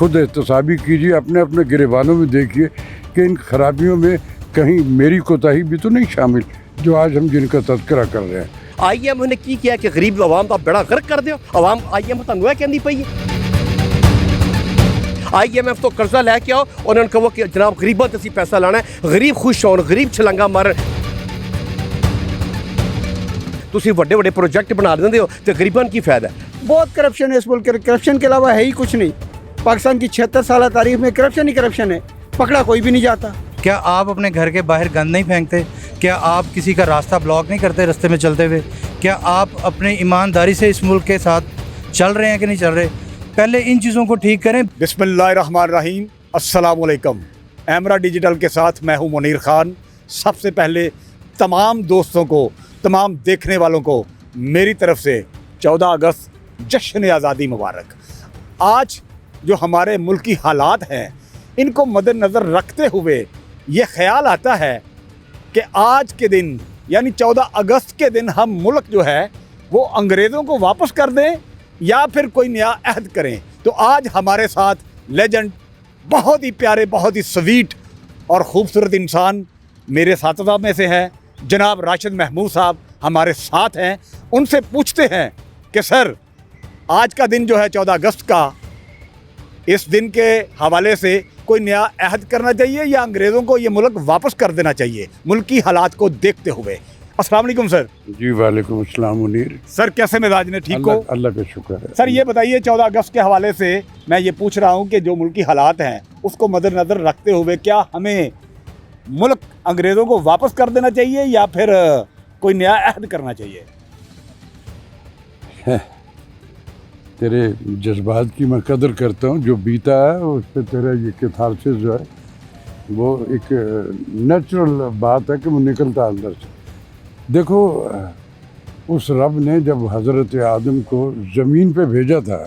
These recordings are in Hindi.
खुद एहतसाबी कीजिए, अपने अपने गिरेबानों में देखिए कि इन खराबियों में कहीं मेरी कोताही भी तो नहीं शामिल जो आज हम जिनका तज़किरा कर रहे हैं। IMF ने की किया कि गरीब आवाम का बेड़ा गर्क कर दियो। आवाम IMF ਤੁਹਾਨੂੰ ਇਹ ਕਹਿੰਦੀ ਪਈ ਹੈ। IMF ਤੋਂ ਕਰਜ਼ਾ ਲੈ ਕੇ ਆਓ, ਉਹਨਾਂ ਨੂੰ ਕਹੋ ਕਿ ਜਨਾਬ ਗਰੀਬਾਂ ਤੇ ਅਸੀਂ ਪੈਸਾ ਲਾਣਾ ਹੈ, ਗਰੀਬ ਖੁਸ਼ ਹੋਣ, ਗਰੀਬ ਛਲਾਂਗਾ ਮਾਰਨ। ਤੁਸੀਂ ਵੱਡੇ ਵੱਡੇ प्रोजेक्ट बना ਦਿੰਦੇ ਹੋ ਤੇ ਗਰੀਬਾਂ ਨੂੰ ਕੀ ਫਾਇਦਾ? बहुत करप्शन है इस मुल्क के, करप्शन के अलावा है ही कुछ नहीं। पाकिस्तान की 76 साल तारीख में करप्शन ही करप्शन है, पकड़ा कोई भी नहीं जाता। क्या आप अपने घर के बाहर गंद नहीं फेंकते? क्या आप किसी का रास्ता ब्लॉक नहीं करते रास्ते में चलते हुए? क्या आप अपनी ईमानदारी से इस मुल्क के साथ चल रहे हैं कि नहीं चल रहे? पहले इन चीज़ों को ठीक करें। बिस्मिल्लाहिर्रहमानिर्रहीम, अस्सलाम वालेकुम। एमरा डिजिटल के साथ मैं हूं मुनीर खान। सबसे पहले तमाम दोस्तों को, तमाम देखने वालों को मेरी तरफ से 14 अगस्त जश्न आज़ादी मुबारक। आज जो हमारे मुल्की हालात हैं इनको मद्देनज़र रखते हुए ये ख्याल आता है कि आज के दिन यानी 14 अगस्त के दिन हम मुल्क जो है वो अंग्रेज़ों को वापस कर दें या फिर कोई नया अहद करें। तो आज हमारे साथ लेजेंड, बहुत ही प्यारे, बहुत ही स्वीट और ख़ूबसूरत इंसान मेरे साथी में से हैं, जनाब राशिद महमूद साहब हमारे साथ हैं। उनसे पूछते हैं कि सर, आज का दिन जो है 14 अगस्त का, इस दिन के हवाले से कोई नया अहद करना चाहिए या अंग्रेज़ों को ये मुल्क वापस कर देना चाहिए मुल्की हालात को देखते हुए? अस्सलाम वालेकुम सर। जी वालेकुम अस्सलाम मुनीर। सर कैसे मिजाज ने, ठीक हो? अल्लाह का शुक्र है। सर ये बताइए, 14 अगस्त के हवाले से मैं ये पूछ रहा हूँ कि जो मुल्की हालात हैं उसको मद्देनज़र रखते हुए क्या हमें मुल्क अंग्रेज़ों को वापस कर देना चाहिए या फिर कोई नया अहद करना चाहिए? तेरे जज्बात की मैं कदर करता हूँ, जो बीता है उस पर तेरा ये कैथारसिस जो है वो एक नेचुरल बात है कि वो निकलता अंदर से। देखो, उस रब ने जब हज़रत आदम को ज़मीन पे भेजा था,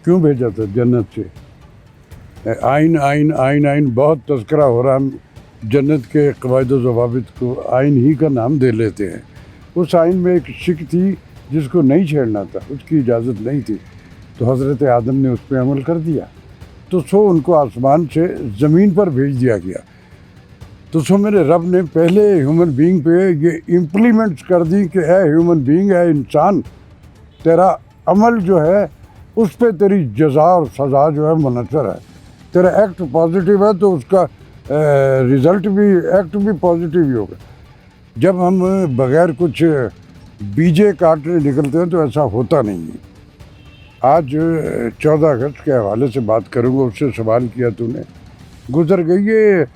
क्यों भेजा था? जन्नत से। आइन आइन आइन आइन बहुत तज़किरा हो रहा, हम जन्नत के क़वाइद व ज़वाबित को आइन ही का नाम दे लेते हैं। उस आइन में एक शिक थी जिसको नहीं छेड़ना था, उसकी इजाज़त नहीं थी, तो हज़रत आदम ने उस पर अमल कर दिया, तो सो उनको आसमान से ज़मीन पर भेज दिया गया। तो सो मेरे रब ने पहले ह्यूमन बीइंग पे ये इम्प्लीमेंट्स कर दी कि है ह्यूमन बीइंग, है इंसान, तेरा अमल जो है उस पर तेरी जज़ा और सज़ा जो है मुनहसर है। तेरा एक्ट पॉजिटिव है तो उसका रिज़ल्ट भी, एक्ट भी पॉजिटिव ही होगा। जब हम बग़ैर कुछ बीजे काटने निकलते हैं तो ऐसा होता नहीं है। आज 14 अगस्त के हवाले से बात करूँगा। उससे सवाल किया तूने, गुजर गई ये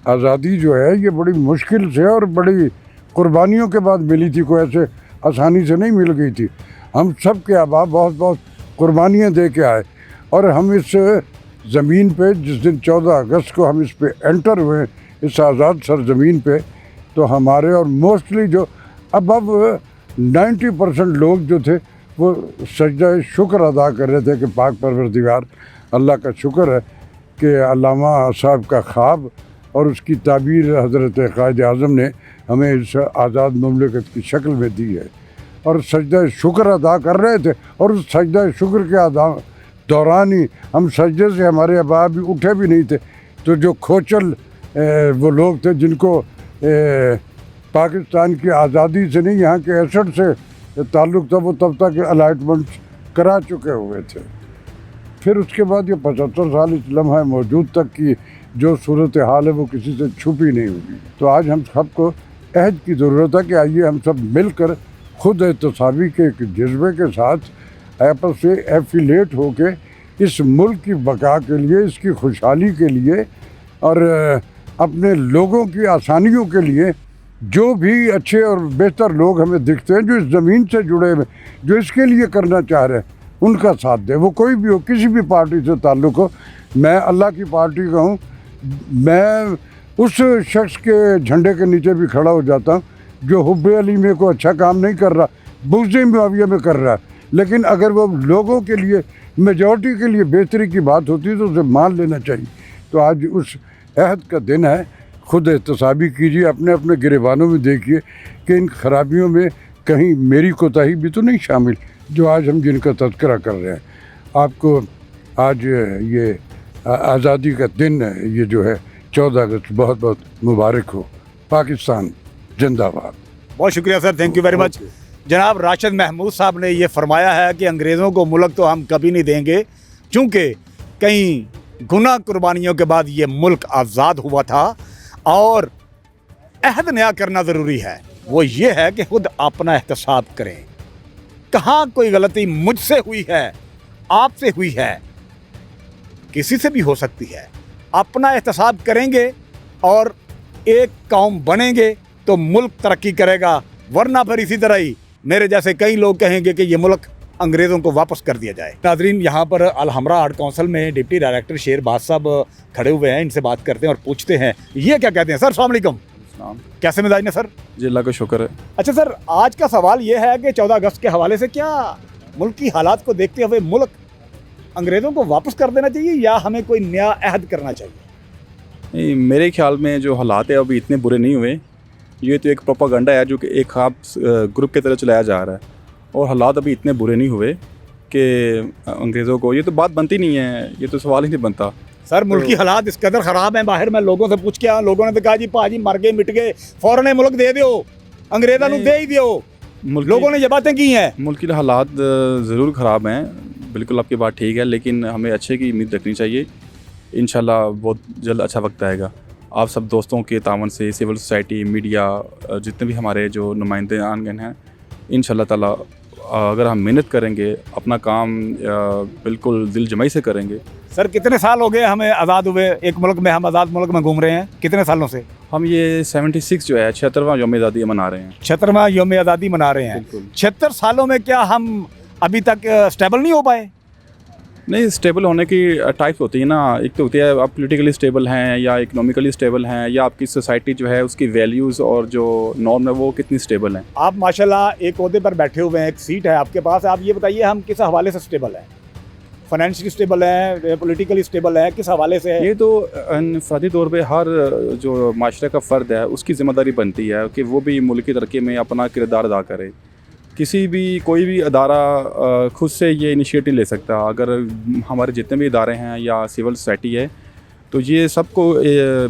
आज़ादी जो है ये बड़ी मुश्किल से और बड़ी कुर्बानियों के बाद मिली थी, कोई ऐसे आसानी से नहीं मिल गई थी। हम सब के आबा बहुत बहुत कुर्बानियाँ दे के आए और हम इस ज़मीन पे जिस दिन 14 अगस्त को हम इस पे एंटर हुए, इस आज़ाद सरज़मीन पे, तो हमारे और मोस्टली जो अब 90% लोग जो थे वो सजदा शुक्र अदा कर रहे थे कि पाक परवरदिगार अल्लाह का शुक्र है कि अल्लामा साहब का ख्वाब और उसकी ताबीर हज़रत क़ायद आज़म ने हमें इस आज़ाद ममलिकत की शक्ल में दी है, और सजदा शुक्र अदा कर रहे थे। और उस सजदा शुक्र के दौरान ही हम सजदे से, हमारे अबा भी उठे भी नहीं थे, तो जो खोचल वो लोग थे जिनको पाकिस्तान की आज़ादी से नहीं यहाँ के एसेट से ताल्लुक़ था, वो तब तक अलाइटमेंट करा चुके हुए थे। फिर उसके बाद ये 75 साल इस लम्हा मौजूद तक की जो सूरत हाल है वो किसी से छुपी नहीं होगी। तो आज हम सबको अहद की ज़रूरत है कि आइए हम सब मिलकर खुद एहतसाबी के एक जज्बे के साथ आपस से एफिलेट होके इस मुल्क की बका के लिए, इसकी खुशहाली के लिए और अपने लोगों की आसानियों के लिए जो भी अच्छे और बेहतर लोग हमें दिखते हैं, जो इस ज़मीन से जुड़े हुए, जो इसके लिए करना चाह रहे हैं, उनका साथ दे। वो कोई भी हो, किसी भी पार्टी से ताल्लुक़ हो। मैं अल्लाह की पार्टी का हूँ, मैं उस शख्स के झंडे के नीचे भी खड़ा हो जाता हूँ जो हुब्बे अली में को अच्छा काम नहीं कर रहा, बुग़्ज़े मुआविया में कर रहा है, लेकिन अगर वो लोगों के लिए, मेजॉरिटी के लिए बेहतरी की बात होती है तो उसे मान लेना चाहिए। तो आज उस अहद का दिन है। खुद एहतसाबी कीजिए, अपने अपने गिरेबानों में देखिए कि इन खराबियों में कहीं मेरी कोताही भी तो नहीं शामिल जो आज हम जिनका तज़किरा कर रहे हैं। आपको आज ये आज़ादी का दिन है, ये जो है 14 अगस्त, बहुत बहुत मुबारक हो। पाकिस्तान जिंदाबाद। बहुत शुक्रिया sir, thank you very much. जनाब राशिद महमूद साहब ने ये फरमाया है कि अंग्रेज़ों को मुल्क तो हम कभी नहीं देंगे, क्योंकि कई गुना कुर्बानियों के बाद ये मुल्क आज़ाद हुआ था और अहद नया करना ज़रूरी है। वो ये है कि खुद अपना एहतसाब करें। कहाँ कोई गलती मुझसे हुई है, आपसे हुई है, किसी से भी हो सकती है। अपना एहतसाब करेंगे और एक कौम बनेंगे तो मुल्क तरक्की करेगा, वरना फिर इसी तरह ही मेरे जैसे कई लोग कहेंगे कि ये मुल्क अंग्रेज़ों को वापस कर दिया जाए। नाजरीन, यहाँ पर अलहमरा आर्ट काउंसिल में डिप्टी डायरेक्टर शेरबाज साहब खड़े हुए हैं, इनसे बात करते हैं और पूछते हैं ये क्या कहते हैं। सर अस्सलाम वालेकुम, कैसे मिजाज ने सर? जी अल्लाह का शुक्र है। अच्छा सर, आज का सवाल ये है कि 14 अगस्त के हवाले से क्या मुल्क की हालात को देखते हुए मुल्क अंग्रेज़ों को वापस कर देना चाहिए या हमें कोई नया अहद करना चाहिए? नहीं, मेरे ख्याल में जो हालात है अभी इतने बुरे नहीं हुए। ये तो एक प्रोपागंडा है जो कि एक खास ग्रुप की तरह चलाया जा रहा है, और हालात अभी इतने बुरे नहीं हुए कि अंग्रेज़ों को, ये तो बात बनती नहीं है, ये तो सवाल ही नहीं बनता। सर मुल्क की हालात इस कदर ख़राब हैं, बाहर मैं लोगों से पूछ के आया, लोगों ने तो कहा जी भाजी मर गए मिट गए, फ़ौरन ये मुल्क दे दो, अंग्रेज़ों को दे ही दो। लोगों ने ये बातें की हैं। मुल्क के हालात ज़रूर ख़राब हैं, बिल्कुल आपकी बात ठीक है, लेकिन हमें अच्छे की उम्मीद रखनी चाहिए। इंशाल्लाह बहुत जल्द अच्छा वक्त आएगा। आप सब दोस्तों के तावन से, सिविल सोसाइटी, मीडिया, जितने भी हमारे जो नुमाइंदे आनगन हैं, इंशाल्लाह ताला अगर हम मेहनत करेंगे, अपना काम बिल्कुल दिल जमाई से करेंगे। सर कितने साल हो गए हमें आज़ाद हुए? एक मुल्क में हम आज़ाद मुल्क में घूम रहे हैं कितने सालों से? हम ये 76 जो है 76वां यौम आज़ादी मना रहे हैं। 76वां यौम आज़ादी मना रहे हैं। 76 सालों में क्या हम अभी तक स्टेबल नहीं हो पाए? नहीं, स्टेबल होने की टाइप्स होती है ना। एक तो होती है आप पॉलिटिकली स्टेबल हैं या इकोनॉमिकली स्टेबल हैं, या आपकी सोसाइटी जो है उसकी वैल्यूज़ और जो नॉर्म है वो कितनी स्टेबल हैं। आप माशाल्लाह एक ओहदे पर बैठे हुए हैं, एक सीट है आपके पास। आप ये बताइए हम किस हवाले से स्टेबल हैं? फाइनेंशियली स्टेबल है, पॉलिटिकली स्टेबल है, किस हवाले से है? ये तो इनफरादी तौर पे हर जो माशरे का फ़र्द है उसकी ज़िम्मेदारी बनती है कि वो भी मुल्क की तरक्की में अपना किरदार अदा करे। किसी भी कोई भी अदारा खुद से ये इनिशिएटिव ले सकता। अगर हमारे जितने भी इदारे हैं या सिविल सोसाइटी है, तो ये सबको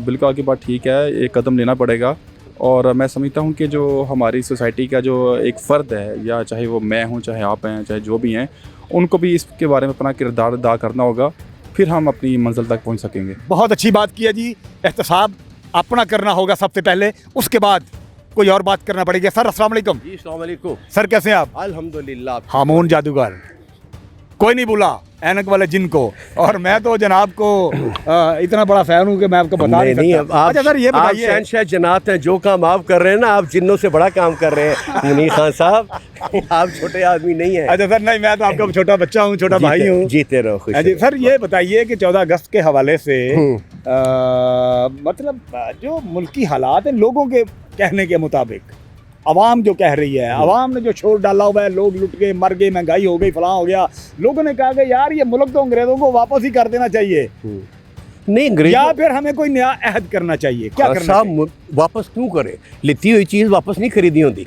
बिल्कुल आपकी बात ठीक है, एक कदम लेना पड़ेगा। और मैं समझता हूँ कि जो हमारी सोसाइटी का जो एक फ़र्द है, या चाहे वो मैं हूँ, चाहे आप हैं, चाहे जो भी हैं, उनको भी इसके बारे में अपना किरदार अदा करना होगा, फिर हम अपनी मंजिल तक पहुँच सकेंगे। बहुत अच्छी बात की है जी। एहतसाब अपना करना होगा सबसे पहले, उसके बाद कोई और बात करना पड़ेगी। सर अस्सलाम वालेकुम। जी अस्सलाम वालेकुम। सर कैसे हैं आप? अल्हम्दुलिल्लाह। हामून जादूगर, कोई नहीं भूला ऐनक वाले जिन को। और मैं तो जनाब को इतना बड़ा फ़ैन हूँ कि मैं आपको बता नहीं सकता। आप, अच्छा सर ये आप बताइए, शहंशाह जन्नत हैं, जो काम आप कर रहे हैं ना, आप जिन्नों से बड़ा काम कर रहे हैं मुनीर खान साहब। आप छोटे आदमी नहीं हैं। अच्छा सर, नहीं मैं तो आपका छोटा बच्चा हूँ, छोटा भाई हूँ। जीते रहो, खुश जी सर, ये बताइए कि 14 अगस्त के हवाले से मतलब जो मुल्की हालात हैं, लोगों के कहने के मुताबिक अवाम जो कह रही है, अवाम ने जो शोर डाला हुआ है, लोग लुट गए, मर गए, महंगाई हो गई, फलां हो गया, लोगों ने कहा कि यार ये मुल्क तो अंग्रेज़ों को वापस ही कर देना चाहिए, नहीं या फिर हमें कोई नया अहद करना चाहिए। क्या करना चाहिए? वापस क्यों करें? लिੱਤੀ ਹੋਈ ਚੀਜ਼ ਵਾਪਸ ਨਹੀਂ ਖਰੀਦੀ ਹੁੰਦੀ।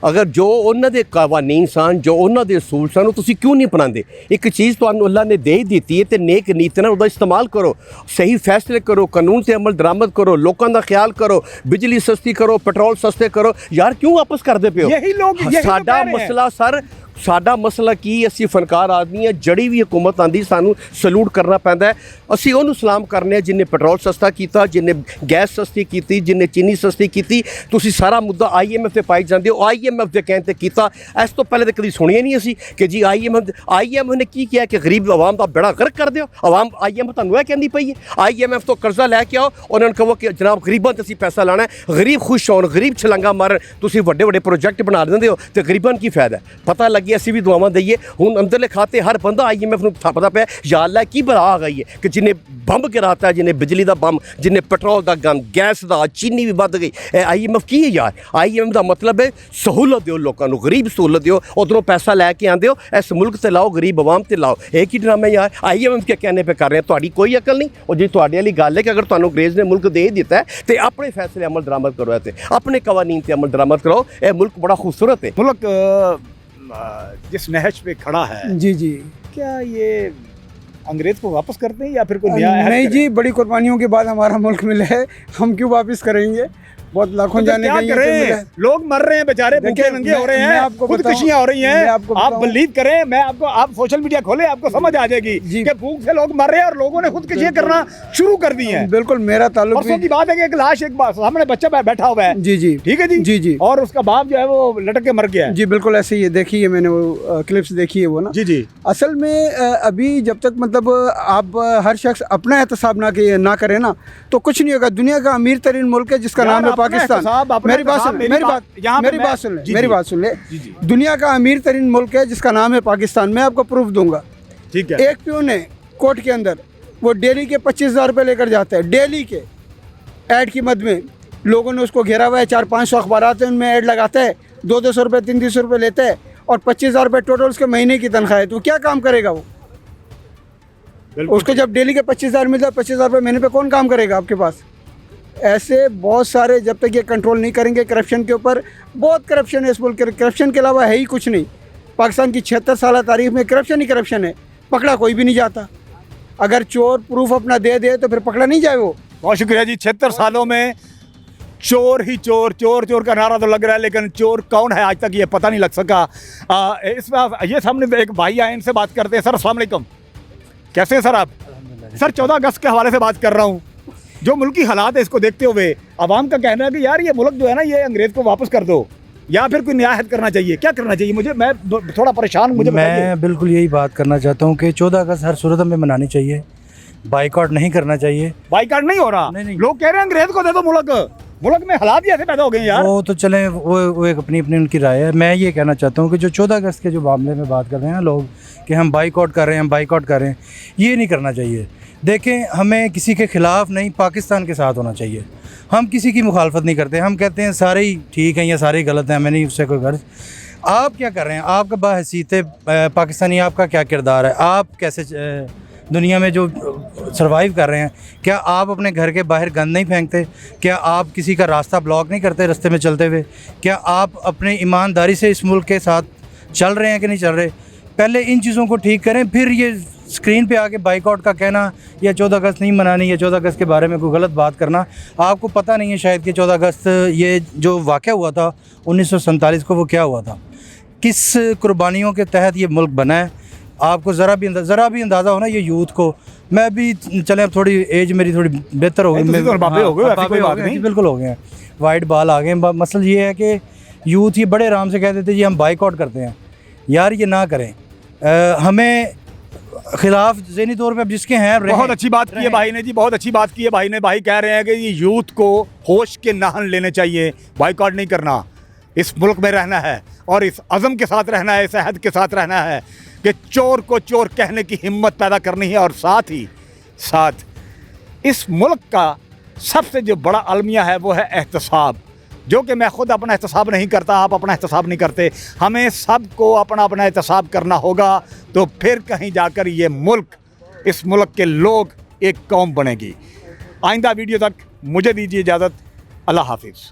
ਅਗਰ ਜੋ ਉਹਨਾਂ ਦੇ ਕਾਨੂੰਨ ਸਨ, ਜੋ ਉਹਨਾਂ ਦੇ ਅਸੂਲ ਸਨ, ਉਹ ਤੁਸੀਂ ਕਿਉਂ ਨਹੀਂ ਅਪਣਾਉਂਦੇ? ਇੱਕ ਚੀਜ਼ ਤੁਹਾਨੂੰ ਅੱਲਾ ਨੇ ਦੇ ਹੀ ਦਿੱਤੀ ਹੈ ਤੇ ਨੇਕ ਨੀਤ ਨਾਲ ਉਹਦਾ ਇਸਤੇਮਾਲ ਕਰੋ, ਸਹੀ ਫੈਸਲੇ ਕਰੋ, ਕਾਨੂੰਨ ਤੇ ਅਮਲ ਦਰਾਮਦ ਕਰੋ, ਲੋਕਾਂ ਦਾ ਖਿਆਲ ਕਰੋ, ਬਿਜਲੀ ਸਸਤੀ ਕਰੋ, ਪੈਟਰੋਲ ਸਸਤੇ ਕਰੋ। ਯਾਰ ਕਿਉਂ ਵਾਪਸ ਕਰਦੇ ਪਿਓ? ਯਹੀ ਲੋਕ ਸਾਡਾ ਮਸਲਾ ਸਰ, ਸਾਡਾ ਮਸਲਾ ਕੀ, ਅਸੀਂ ਫਨਕਾਰ ਆਦਮੀ ਹਾਂ, ਜੜੀ ਵੀ ਹਕੂਮਤ ਆਂਦੀ ਸਾਨੂੰ ਸਲੂਟ ਕਰਨਾ ਪੈਂਦਾ ਹੈ। ਅਸੀਂ ਉਹਨੂੰ ਸਲਾਮ ਕਰਨੇ ਆ ਜਿਹਨੇ ਪੈਟਰੋਲ ਸਸਤਾ ਕੀਤਾ, ਜਿਹਨੇ ਗੈਸ ਸਸਤੀ ਕੀਤੀ, ਜਿਹਨੇ ਚੀਨੀ ਸਸਤੀ ਕੀਤੀ। ਤੁਸੀਂ ਸਾਰਾ ਮੁੱਦਾ IMF ਤੇ ਪਾਈ ਜਾਂਦੇ ਹੋ, IMF ਦੇ ਕਹਿਣ ਤੇ ਕੀਤਾ। ਇਸ ਤੋਂ ਪਹਿਲੇ ਤਾਂ ਕਦੀ ਸੁਣਿਆ ਨਹੀਂ ਅਸੀਂ ਕਿ ਜੀ IMF ਨੇ ਕੀ ਕਿਹਾ ਕਿ ਗਰੀਬ ਆਵਾਮ ਦਾ ਬੇੜਾ ਗਰਕ ਕਰ ਦਿਓ। ਆਵਾਮ IMF ਤੁਹਾਨੂੰ ਇਹ ਕਹਿੰਦੀ ਪਈ ਹੈ IMF ਤੋਂ ਕਰਜ਼ਾ ਲੈ ਕੇ ਆਓ, ਉਹਨਾਂ ਨੂੰ ਕਹੋ ਕਿ ਜਨਾਬ ਗਰੀਬਾਂ 'ਤੇ ਅਸੀਂ ਪੈਸਾ ਲਾਣਾ, ਗਰੀਬ ਖੁਸ਼ ਹੋਣ, ਗਰੀਬ ਛਲਾਂਗਾ ਮਾਰਨ। ਤੁਸੀਂ ਵੱਡੇ ਵੱਡੇ ਪ੍ਰੋਜੈਕਟ ਬਣਾ ਦਿੰਦੇ ਹੋ ਤੇ ਗਰੀਬਾਂ ਨੂੰ ਕੀ ਫਾਇਦਾ? ਪਤਾ ਲੱਗੇ ਅਸੀਂ ਵੀ ਦੁਆਵਾਂ ਦਈਏ। ਹੁਣ ਅੰਦਰਲੇ ਖਾਤੇ ਹਰ ਬੰਦਾ IMF ਨੂੰ ਪਤਾ ਪਿਆ ਯਾ ਅੱਲਾ ਕੀ ਬਲਾ ਆ ਗਈ ਹੈ ਕਿ ਜਿਹਨੇ ਬੰਬ ਗਿਰਾਤਾ, ਜਿਹਨੇ ਬਿਜਲੀ ਦਾ ਬੰਬ, ਜਿਹਨੇ ਪੈਟਰੋਲ ਦਾ ਗੰਦ, ਗੈਸ ਦਾ, ਚੀਨੀ ਵੀ ਵੱਧ ਗਈ। IMF ਕੀ ਹੈ ਯਾਰ? IMF ਦਾ ਮਤਲਬ ਹੈ ਸਹੂਲਤ ਦਿਓ ਲੋਕਾਂ ਨੂੰ, ਗਰੀਬ ਸਹੂਲਤ ਦਿਓ, ਉਧਰੋਂ ਪੈਸਾ ਲੈ ਕੇ ਆਉਂਦੇ ਹੋ, ਇਸ ਮੁਲਕ ਤੇ ਲਾਓ, ਗਰੀਬ ਆਵਾਮ ਤੇ ਲਾਓ। ਇਹ ਕੀ ਡਰਾਮਾ ਯਾਰ? IMF ਕੇ ਕਹਿਣੇ ਪੇ ਕਰ ਰਹੇ ਤੁਹਾਡੀ ਕੋਈ ਅਕਲ ਨਹੀਂ। ਉਹ ਜੀ ਤੁਹਾਡੇ ਵਾਲੀ ਗੱਲ ਹੈ ਕਿ ਅਗਰ ਤੁਹਾਨੂੰ ਅੰਗਰੇਜ਼ ਨੇ ਮੁਲਕ ਦੇ ਦਿੱਤਾ ਹੈ ਤੇ ਆਪਣੇ ਫੈਸਲੇ ਅਮਲ ਦਰਾਮਦ ਕਰੋ, ਤੇ ਆਪਣੇ ਕਾਨੂੰਨ ਤੇ ਅਮਲ ਦਰਾਮਦ ਕਰੋ। ਇਹ ਮੁਲਕ ਬੜਾ ਖੂਬसूरत है। मुल्क जिस नहज पे खड़ा है, जी जी, क्या ये अंग्रेज को वापस करते हैं या फिर कोई नया ऐड नहीं करें? जी, बड़ी कुर्बानियों के बाद हमारा मुल्क मिला है, हम क्यों वापस करेंगे? बहुत लाखों तो जाने क्या गई हैं, तो करें? मिला है। लोग मर रहे हैं बेचारे, भूखे देखिए, नंगे हो रहे मैं हैं, आपको खुदकुशियां हो रही मैं हैं। आपको आप बताऊं- बिलीव करें, मैं आपको, आप सोशल मीडिया खोलें, आपको समझ आ जाएगी जी। कि भूख से लोग मर रहे हैं और लोगों ने खुदकुशियां करना शुरू कर दी हैं। बिल्कुल, मेरा ताल्लुक परसों भी की बात है कि एक लाश, एक सामने बच्चा बैठा हुआ है, जी जी ठीक है जी जी जी और उसका बाप जो है वो लटक के मर गया है। जी, बिल्कुल ऐसे ही है। देखी है मैंने वो क्लिप्स देखी है वो ना। जी जी असल में अभी जब तक मतलब आप हर शख्स अपना एहतसाब ना करे ना, तो कुछ नहीं होगा। दुनिया का अमीर तरीन मुल्क है जिसका यार, नाम है अपना पाकिस्तान। एहतसाब, अपना मेरी बात एहतसाब, सुन, मेरी मेरी बात- बात यहाँ पे मेरी मैं- बात सुन ले, जी, मेरी जी। बात सुन ले। जी, जी। दुनिया का अमीर तरीन मुल्क है जिसका नाम है पाकिस्तान। मैं आपको प्रूफ दूंगा। ठीक है। एक प्यून है कोर्ट के अंदर, वो डेली के 25,000 रुपये लेकर जाता है, डेली के ऐड की मद में। लोगों ने उसको घेरा हुआ है, 400-500 अखबारात हैं, उनमें ऐड लगाता है, 200 रुपये 300 रुपये लेता है और 25,000 रुपये टोटल उसके महीने की तनख्वाह है। तो क्या काम करेगा वो? बिल्कुल। उसको जब डेली के 25,000 मिलता है, 25,000 रुपये महीने पे कौन काम करेगा आपके पास? ऐसे बहुत सारे, जब तक ये कंट्रोल नहीं करेंगे करप्शन के ऊपर, बहुत करप्शन है इस मुल्क के। करप्शन के अलावा है ही कुछ नहीं। पाकिस्तान की 76 साल तारीख में करप्शन ही करप्शन है। पकड़ा कोई भी नहीं जाता। अगर चोर प्रूफ अपना दे दे तो फिर पकड़ा नहीं जाए वो। बहुत शुक्रिया जी। 76 सालों में चोर ही चोर, चोर चोर का नारा तो लग रहा है, लेकिन चोर कौन है आज तक ये पता नहीं लग सका। इसमें ये सामने एक भाई आए, इनसे बात करते हैं। सर अस्सलाम वालेकुम, कैसे हैं सर आप? सर 14 अगस्त के हवाले से बात कर रहा हूँ। जो मुल्क की हालात है इसको देखते हुए आवाम का कहना है कि यार ये मुल्क जो है ना, ये अंग्रेज को वापस कर दो या फिर कोई नया हद करना चाहिए। क्या करना चाहिए? मैं थोड़ा परेशान हूं, मुझे बताइए। मैं बिल्कुल यही बात करना चाहता हूँ कि 14 अगस्त हर सूरत में मनानी चाहिए, बाइकआउट नहीं करना चाहिए। बाइकाट नहीं हो रहा। नहीं। लोग कह रहे हैं अंग्रेज को दे दो मुल्क में हालात ही ऐसे पैदा हो गए हैं यार। वो तो चलें, वो एक अपनी अपनी उनकी राय है। मैं ये कहना चाहता हूँ कि जो 14 अगस्त के जो मामले में बात कर रहे हैं लोग कि हम बाइकआउट कर रहे हैं, हम बाइकआउट कर रहे हैं, ये नहीं करना चाहिए। देखें, हमें किसी के ख़िलाफ़ नहीं, पाकिस्तान के साथ होना चाहिए। हम किसी की मुखालफत नहीं करते। हम कहते हैं सारे ही ठीक हैं या सारे ही गलत हैं, हमें नहीं उससे कोई गर्ज। आप क्या कर रहे हैं? आपका बाहसीत पाकिस्तानी आपका क्या किरदार है? आप कैसे दुनिया में जो सर्वाइव कर रहे हैं? क्या आप अपने घर के बाहर गंद नहीं फेंकते? क्या आप किसी का रास्ता ब्लॉक नहीं करते रास्ते में चलते हुए? क्या आप अपने ईमानदारी से इस मुल्क के साथ चल रहे हैं कि नहीं चल रहे? पहले इन चीज़ों को ठीक करें, फिर ये स्क्रीन पे आके बाइकआउट का कहना या 14 अगस्त नहीं मनानी या 14 अगस्त के बारे में कोई गलत बात करना। आपको पता नहीं है शायद कि 14 अगस्त ये जो वाक़या हुआ था 1947 को, वो क्या हुआ था, किस कुर्बानियों के तहत ये मुल्क बना है। आपको ज़रा भी अंदाज़ा हो ना ये यूथ को। मैं भी चले, अब थोड़ी एज मेरी थोड़ी बेहतर हो गई, नहीं, तुम तो बाबे हो गए, ऐसी कोई बात नहीं। बिल्कुल हो गए हैं, वाइट बाल आ गए हैं। मसला ये है कि यूथ ये बड़े आराम से कह देते जी हम बाइकआउट करते हैं। यार ये ना करें। हमें खिलाफ ज़हनी तौर पे अब जिसके हैं बहुत अच्छी बात की है भाई ने जी, बहुत अच्छी बात की है भाई ने। भाई कह रहे हैं कि ये यूथ को होश के नाहन लेने चाहिए, बाइकआउट नहीं करना। इस मुल्क में रहना है और इस अज़म के साथ रहना है, इस अहद के साथ रहना है कि चोर को चोर कहने की हिम्मत पैदा करनी है। और साथ ही साथ इस मुल्क का सबसे जो बड़ा अलमिया है वो है एहतसाब, जो कि मैं खुद अपना एहतसाब नहीं करता, आप अपना एहतसाब नहीं करते। हमें सबको अपना अपना एहतसाब करना होगा, तो फिर कहीं जाकर ये मुल्क, इस मुल्क के लोग एक कौम बनेगी। आइंदा वीडियो तक मुझे दीजिए इजाज़त। अल्लाह हाफिज़।